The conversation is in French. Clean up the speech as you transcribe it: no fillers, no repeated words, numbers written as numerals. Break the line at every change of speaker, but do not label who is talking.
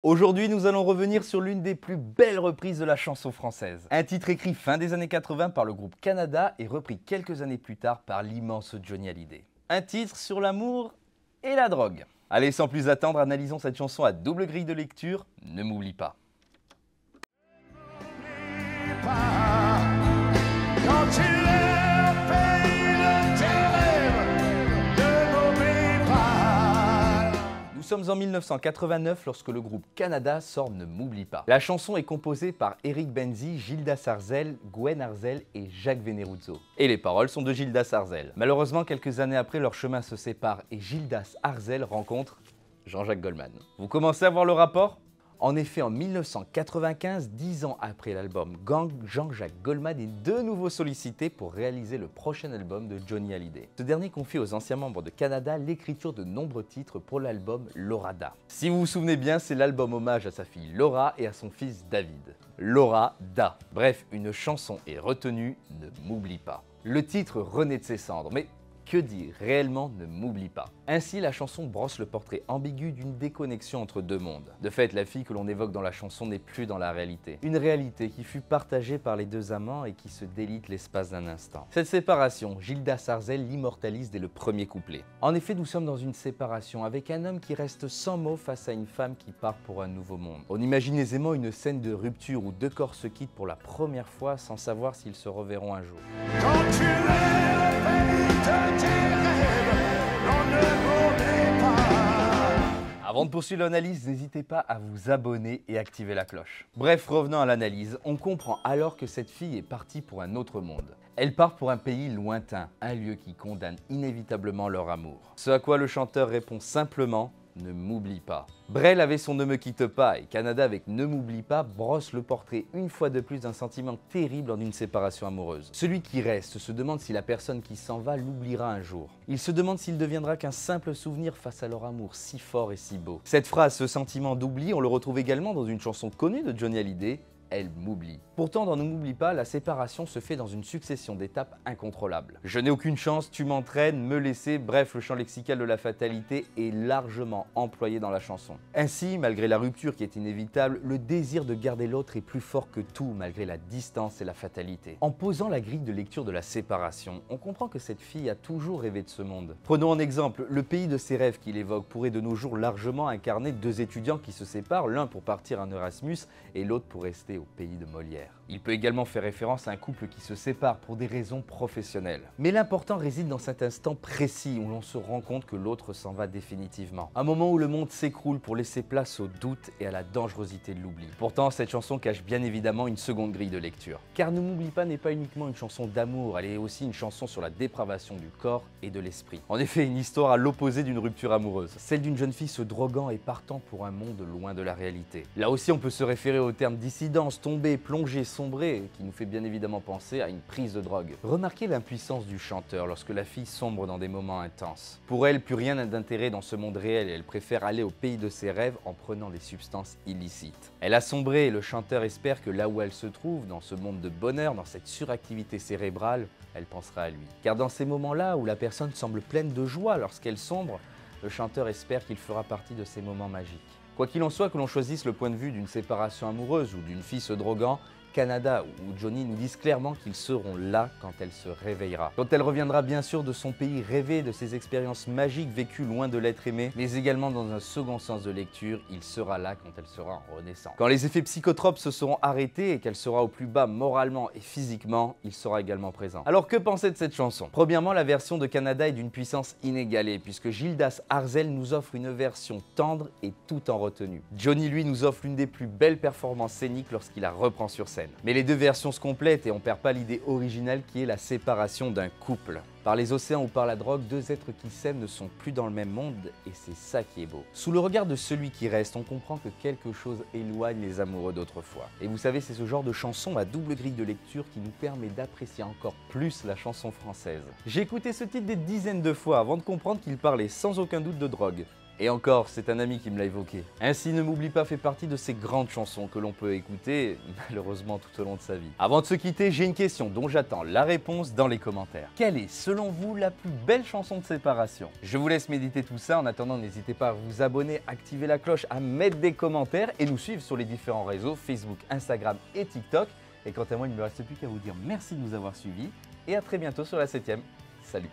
Aujourd'hui, nous allons revenir sur l'une des plus belles reprises de la chanson française. Un titre écrit fin des années 80 par le groupe Canada et repris quelques années plus tard par l'immense Johnny Hallyday. Un titre sur l'amour et la drogue. Allez, sans plus attendre, analysons cette chanson à double grille de lecture, Ne m'oublie pas. Nous sommes en 1989 lorsque le groupe Canada sort Ne m'oublie pas. La chanson est composée par Eric Benzi, Gildas Arzel, Gwen Arzel et Jacques Veneruzzo. Et les paroles sont de Gildas Arzel. Malheureusement, quelques années après, leur chemin se sépare et Gildas Arzel rencontre Jean-Jacques Goldman. Vous commencez à voir le rapport ? En effet, en 1995, 10 ans après l'album Gang, Jean-Jacques Goldman est de nouveau sollicité pour réaliser le prochain album de Johnny Hallyday. Ce dernier confie aux anciens membres de Canada l'écriture de nombreux titres pour l'album Laura Da. Si vous vous souvenez bien, c'est l'album hommage à sa fille Laura et à son fils David. Laura Da. Bref, une chanson est retenue, Ne m'oublie pas. Le titre renaît de ses cendres, mais que dire réellement Ne m'oublie pas? Ainsi, la chanson brosse le portrait ambigu d'une déconnexion entre deux mondes. De fait, la fille que l'on évoque dans la chanson n'est plus dans la réalité. Une réalité qui fut partagée par les deux amants et qui se délite l'espace d'un instant. Cette séparation, Gildas Arzel l'immortalise dès le premier couplet. En effet, nous sommes dans une séparation avec un homme qui reste sans mots face à une femme qui part pour un nouveau monde. On imagine aisément une scène de rupture où deux corps se quittent pour la première fois sans savoir s'ils se reverront un jour. Avant de poursuivre l'analyse, n'hésitez pas à vous abonner et activer la cloche. Bref, revenons à l'analyse, on comprend alors que cette fille est partie pour un autre monde. Elle part pour un pays lointain, un lieu qui condamne inévitablement leur amour. Ce à quoi le chanteur répond simplement « Ne m'oublie pas ». Brel avait son Ne me quitte pas et Canada avec Ne m'oublie pas brosse le portrait une fois de plus d'un sentiment terrible en une séparation amoureuse. Celui qui reste se demande si la personne qui s'en va l'oubliera un jour. Il se demande s'il deviendra qu'un simple souvenir face à leur amour si fort et si beau. Cette phrase, ce sentiment d'oubli, on le retrouve également dans une chanson connue de Johnny Hallyday, Elle m'oublie. Pourtant, dans Ne m'oublie pas, la séparation se fait dans une succession d'étapes incontrôlables. Je n'ai aucune chance, tu m'entraînes, me laisser, bref, le champ lexical de la fatalité est largement employé dans la chanson. Ainsi, malgré la rupture qui est inévitable, le désir de garder l'autre est plus fort que tout, malgré la distance et la fatalité. En posant la grille de lecture de la séparation, on comprend que cette fille a toujours rêvé de ce monde. Prenons en exemple, le pays de ses rêves qu'il évoque pourrait de nos jours largement incarner deux étudiants qui se séparent, l'un pour partir en Erasmus et l'autre pour rester au pays de Molière. Il peut également faire référence à un couple qui se sépare pour des raisons professionnelles. Mais l'important réside dans cet instant précis où l'on se rend compte que l'autre s'en va définitivement. Un moment où le monde s'écroule pour laisser place au doute et à la dangerosité de l'oubli. Pourtant, cette chanson cache bien évidemment une seconde grille de lecture. Car Ne m'oublie pas n'est pas uniquement une chanson d'amour, elle est aussi une chanson sur la dépravation du corps et de l'esprit. En effet, une histoire à l'opposé d'une rupture amoureuse. Celle d'une jeune fille se droguant et partant pour un monde loin de la réalité. Là aussi, on peut se référer au terme dissidence, tomber, plonger, sombrer, qui nous fait bien évidemment penser à une prise de drogue. Remarquez l'impuissance du chanteur lorsque la fille sombre dans des moments intenses. Pour elle, plus rien n'a d'intérêt dans ce monde réel et elle préfère aller au pays de ses rêves en prenant des substances illicites. Elle a sombré et le chanteur espère que là où elle se trouve, dans ce monde de bonheur, dans cette suractivité cérébrale, elle pensera à lui. Car dans ces moments-là où la personne semble pleine de joie lorsqu'elle sombre, le chanteur espère qu'il fera partie de ces moments magiques. Quoi qu'il en soit, que l'on choisisse le point de vue d'une séparation amoureuse ou d'une fille se droguant, Canada ou Johnny nous disent clairement qu'ils seront là quand elle se réveillera. Quand elle reviendra bien sûr de son pays rêvé, de ses expériences magiques vécues loin de l'être aimé, mais également dans un second sens de lecture, il sera là quand elle sera en renaissance. Quand les effets psychotropes se seront arrêtés et qu'elle sera au plus bas moralement et physiquement, il sera également présent. Alors que penser de cette chanson? Premièrement, la version de Canada est d'une puissance inégalée puisque Gildas Arzel nous offre une version tendre et tout en retenue. Johnny lui nous offre l'une des plus belles performances scéniques lorsqu'il la reprend sur scène. Mais les deux versions se complètent et on perd pas l'idée originale qui est la séparation d'un couple. Par les océans ou par la drogue, deux êtres qui s'aiment ne sont plus dans le même monde et c'est ça qui est beau. Sous le regard de celui qui reste, on comprend que quelque chose éloigne les amoureux d'autrefois. Et vous savez, c'est ce genre de chanson à double grille de lecture qui nous permet d'apprécier encore plus la chanson française. J'ai écouté ce titre des dizaines de fois avant de comprendre qu'il parlait sans aucun doute de drogue. Et encore, c'est un ami qui me l'a évoqué. Ainsi, Ne m'oublie pas fait partie de ces grandes chansons que l'on peut écouter, malheureusement, tout au long de sa vie. Avant de se quitter, j'ai une question dont j'attends la réponse dans les commentaires. Quelle est, selon vous, la plus belle chanson de séparation? Je vous laisse méditer tout ça. En attendant, n'hésitez pas à vous abonner, activer la cloche, à mettre des commentaires et nous suivre sur les différents réseaux Facebook, Instagram et TikTok. Et quant à moi, il ne me reste plus qu'à vous dire merci de nous avoir suivis et à très bientôt sur la 7e. Salut!